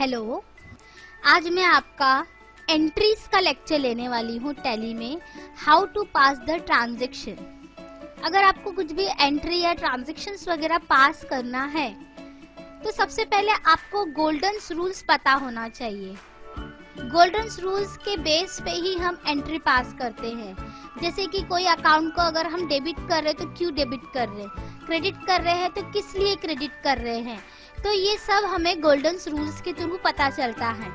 Hello, आज मैं आपका एंट्रीज का लेक्चर लेने वाली हूँ टैली में, how to pass the transaction. अगर आपको कुछ भी एंट्री या ट्रांजैक्शंस वगैरह पास करना है तो सबसे पहले आपको गोल्डन रूल्स पता होना चाहिए। गोल्डन रूल्स के बेस पे ही हम एंट्री पास करते हैं। जैसे कि कोई अकाउंट को अगर हम डेबिट कर रहे हैं तो क्यों डेबिट कर रहे हैं, क्रेडिट कर रहे हैं तो किस लिए क्रेडिट कर रहे हैं, तो ये सब हमें गोल्डन रूल्स के थ्रू पता चलता है।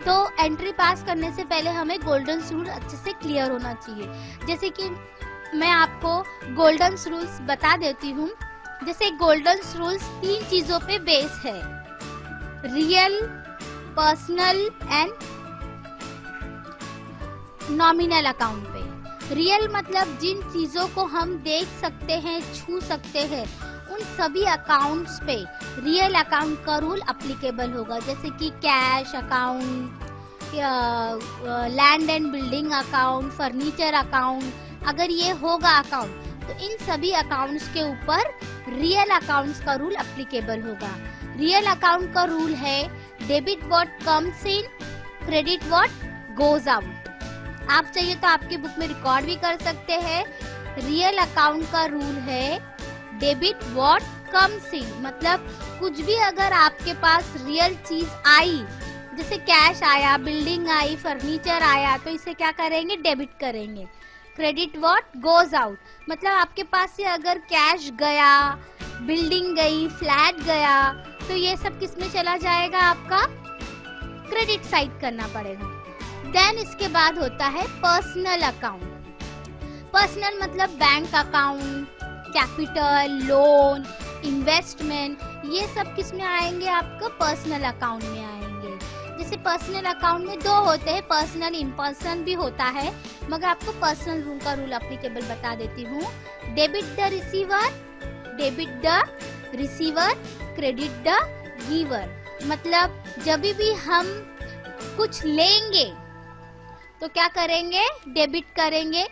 तो एंट्री पास करने से पहले हमें गोल्डन रूल अच्छे से क्लियर होना चाहिए। जैसे कि मैं आपको गोल्डन रूल्स बता देती हूँ। जैसे गोल्डन रूल्स 3 चीजों पे बेस है, real, personal and nominal account पे। रियल मतलब जिन चीजों को हम देख सकते हैं, छू सकते हैं, उन सभी अकाउंट्स पे रियल अकाउंट का रूल अप्लीकेबल होगा। जैसे कि cash account, land and building account, furniture account, अगर ये होगा अकाउंट तो इन सभी अकाउंट्स के ऊपर रियल अकाउंट्स का रूल अप्लीकेबल होगा। रियल अकाउंट का रूल है debit what comes in, credit what goes out. आप चाहिए तो आपकी बुक में रिकॉर्ड भी कर सकते हैं। रियल अकाउंट का रूल है डेबिट व्हाट कम्स इन, मतलब कुछ भी अगर आपके पास रियल चीज आई, जैसे कैश आया, बिल्डिंग आई, फर्नीचर आया, तो इसे क्या करेंगे, डेबिट करेंगे। क्रेडिट व्हाट गोज आउट, मतलब आपके पास से अगर कैश गया, बिल्डिंग गई, फ्लैट गया, तो ये सब किस में चला जाएगा, आपका क्रेडिट साइड करना पड़ेगा। देन इसके बाद होता है पर्सनल अकाउंट। पर्सनल मतलब bank account, capital, loan, investment, ये सब किस में आएंगे, आपका पर्सनल अकाउंट में आएंगे। जैसे पर्सनल अकाउंट में 2 होते हैं, पर्सनल, इम्पर्सनल भी होता है, मगर आपको पर्सनल रूल का रूल एप्लीकेबल बता देती हूँ। Debit the receiver, credit the giver, मतलब जब भी हम कुछ लेंगे तो क्या करेंगे, डेबिट करेंगे,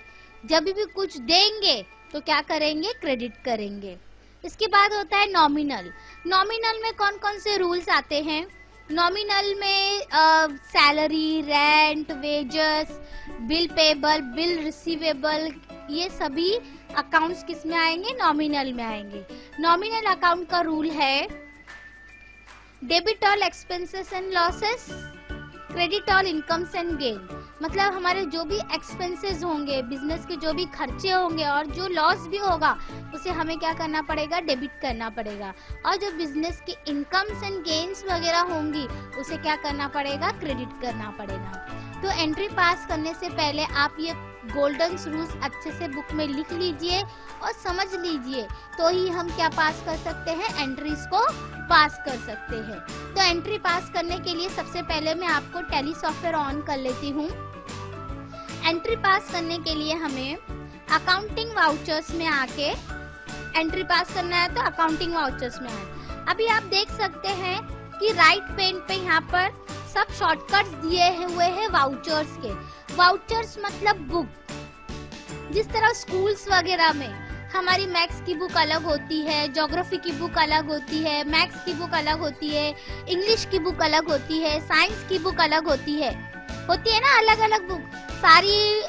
जब भी कुछ देंगे तो क्या करेंगे, क्रेडिट करेंगे। इसके बाद होता है नॉमिनल। नॉमिनल में कौन कौन से रूल्स आते हैं? नॉमिनल में salary, rent, wages, bill payable, bill receivable, ये सभी अकाउंट्स किस में आएंगे, नॉमिनल में आएंगे। नॉमिनल अकाउंट का रूल है debit all expenses and losses, credit all incomes and gain, मतलब हमारे जो भी एक्सपेंसेस होंगे, बिजनेस के जो भी खर्चे होंगे और जो लॉस भी होगा उसे हमें क्या करना पड़ेगा, डेबिट करना पड़ेगा। और जो बिजनेस की इनकम्स एंड गेन्स वगैरह होंगी उसे क्या करना पड़ेगा, क्रेडिट करना पड़ेगा। तो एंट्री पास करने से पहले आप ये गोल्डन रूल्स अच्छे से बुक में लिख लीजिए और समझ लीजिए, तो ही हम क्या पास कर सकते हैं, एंट्रीज को पास कर सकते हैं। तो एंट्री पास करने के लिए सबसे पहले मैं आपको टैली सॉफ्टवेयर ऑन कर लेती हूँ। एंट्री पास करने के लिए हमें अकाउंटिंग वाउचर्स में आके एंट्री पास करना है, तो अकाउंटिंग वाउचर्स में आए। अभी आप देख सकते हैं कि राइट पेन पे यहाँ पर सब शॉर्टकट्स दिए हुए हैं वाउचर्स के। वाउचर्स मतलब बुक। जिस तरह स्कूल्स वगैरह में हमारी मैथ्स की बुक अलग होती है, ज्योग्राफी की बुक अलग होती है, मैथ्स की बुक अलग होती है, इंग्लिश की बुक अलग होती है, साइंस की बुक अलग होती है ना, अलग अलग बुक। सारी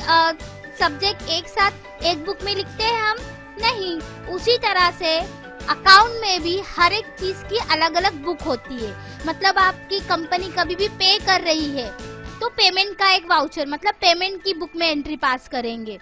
सब्जेक्ट एक साथ एक बुक में लिखते हैं हम नहीं। उसी तरह से अकाउंट में भी हर एक चीज की अलग अलग बुक होती है। मतलब आपकी कंपनी कभी भी पे कर रही है तो पेमेंट का एक वाउचर, मतलब पेमेंट की बुक में एंट्री पास करेंगे।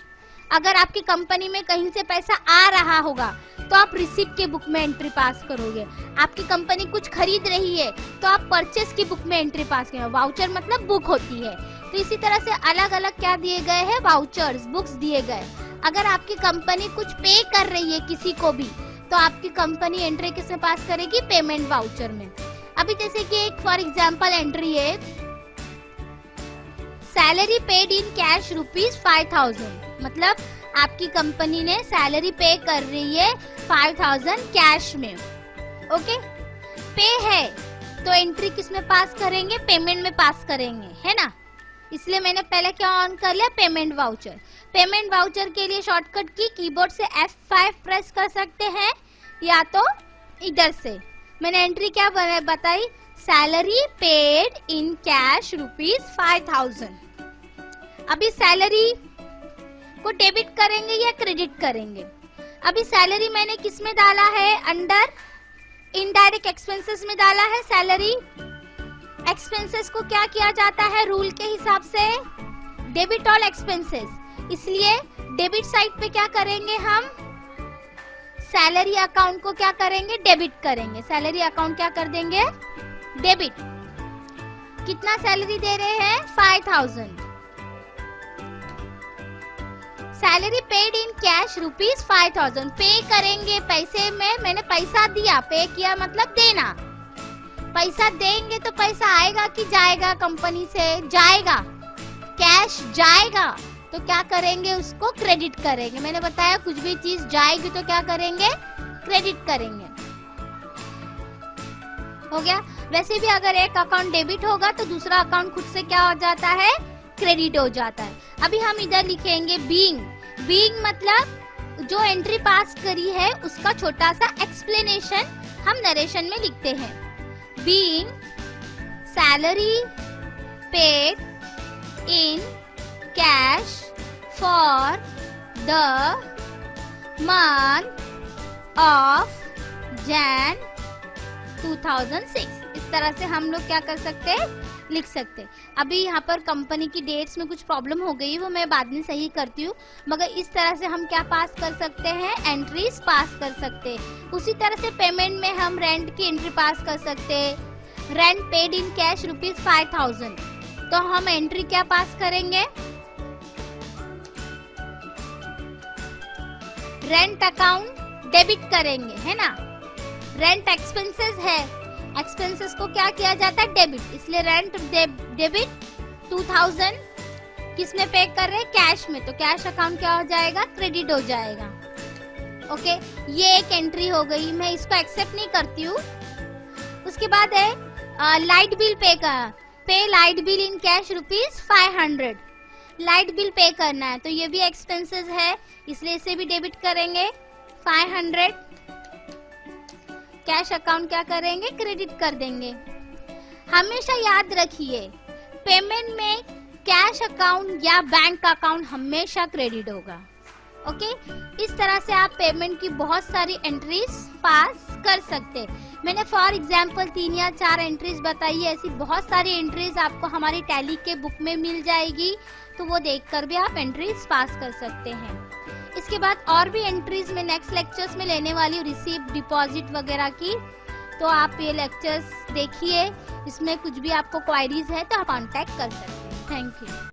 अगर आपकी कंपनी में कहीं से पैसा आ रहा होगा तो आप रिसीट के बुक में एंट्री पास करोगे। आपकी कंपनी कुछ खरीद रही है तो आप परचेस की बुक में एंट्री पास करोगे। वाउचर मतलब बुक होती है। तो इसी तरह से अलग अलग क्या दिए गए हैं, वाउचर्स, बुक्स दिए गए। अगर आपकी कंपनी कुछ पे कर रही है किसी को भी तो आपकी कंपनी एंट्री किसमें पास करेगी, पेमेंट वाउचर में। अभी जैसे कि एक फॉर एग्जांपल एंट्री है, सैलरी पेड इन कैश ₹5000, मतलब आपकी कंपनी ने सैलरी पे कर रही है 5000 कैश में। ओके, पे है तो एंट्री किस में पास करेंगे, पेमेंट में पास करेंगे, है ना। इसलिए मैंने पहले क्या ऑन कर लिया, पेमेंट वाउचर। पेमेंट वाउचर के लिए शॉर्टकट की कीबोर्ड से F5 प्रेस कर सकते हैं या तो इधर से। मैंने एंट्री क्या बताई, सैलरी पेड इन कैश ₹5,000। अभी सैलरी को डेबिट करेंगे या क्रेडिट करेंगे? अभी सैलरी मैंने किस में डाला है? अंडर इनडायरेक्ट एक्सपेंसेस में डाला है। सैलरी एक्सपेंसेस को क्या किया जाता है रूल के हिसाब से? Debit all expenses. इसलिए डेबिट साइड पे क्या करेंगे हम? सैलरी अकाउंट को क्या करेंगे? डेबिट करेंगे। सैलरी अकाउंट क्या कर देंगे? डेबिट। कितना सैलरी दे रहे हैं? 5,000। Salary paid in cash ₹5,000। पे करेंगे पैसे में, मैंने पैसा दिया, पे किया मतलब देना। पैसा देंगे तो पैसा आएगा कि जाएगा? कंपनी से जाएगा, कैश जाएगा, तो क्या करेंगे? उसको क्रेडिट करेंगे। मैंने बताया कुछ भी चीज जाएगी तो क्या करेंगे? क्रेडिट करेंगे। हो गया। वैसे भी अगर एक अकाउंट डेबिट होगा तो दूसरा अकाउंट खुद से क्या हो जाता है? क्रेडिट हो जाता है। अभी हम इधर लिखेंगे बीइंग। बीइंग मतलब जो एंट्री पास करी है उसका छोटा सा एक्सप्लेनेशन हम नरेशन में लिखते हैं। Being salary paid in cash for the month of Jan 2006। इस तरह से हम लोग क्या कर सकते हैं? लिख सकते। अभी यहाँ पर कंपनी की डेट्स में कुछ प्रॉब्लम हो गई, वो मैं बाद में सही करती हूँ, मगर इस तरह से हम क्या पास कर सकते हैं? एंट्रीज पास कर सकते। उसी तरह से पेमेंट में हम रेंट की एंट्री पास कर सकते। रेंट पेड इन कैश ₹5,000, तो हम एंट्री क्या पास करेंगे? रेंट अकाउंट डेबिट करेंगे, है ना? रेंट एक्सपेंसेस है, एक्सपेंसेस को क्या किया जाता है? डेबिट। इसलिए रेंट डेबिट 2000 किसमें पे कर रहे हैं? कैश में, तो कैश अकाउंट क्या हो जाएगा? क्रेडिट हो जाएगा। ओके, ये एक एंट्री हो गई, मैं इसको एक्सेप्ट नहीं करती हूँ। उसके बाद है लाइट बिल पे का। पे light bill in cash ₹500। Light bill pay करना है तो ये भी एक्सपेंसेस है, इसलिए इसे भी डेबिट करेंगे 500। कैश अकाउंट क्या करेंगे? क्रेडिट कर देंगे। हमेशा याद रखिए पेमेंट में कैश अकाउंट या बैंक अकाउंट हमेशा क्रेडिट होगा। ओके, इस तरह से आप पेमेंट की बहुत सारी एंट्रीज पास कर सकते। मैंने फॉर एग्जांपल 3 या 4 एंट्रीज बताई है, ऐसी बहुत सारी एंट्रीज आपको हमारी टैली के बुक में मिल जाएगी, तो वो देखकर भी आप एंट्रीज पास कर सकते हैं। इसके बाद और भी एंट्रीज में नेक्स्ट लेक्चर्स में लेने वाली हूँ, रिसीप्ट, डिपॉजिट वगैरह की, तो आप ये लेक्चर्स देखिए। इसमें कुछ भी आपको क्वायरीज है तो आप कांटेक्ट कर सकते हैं। Thank you.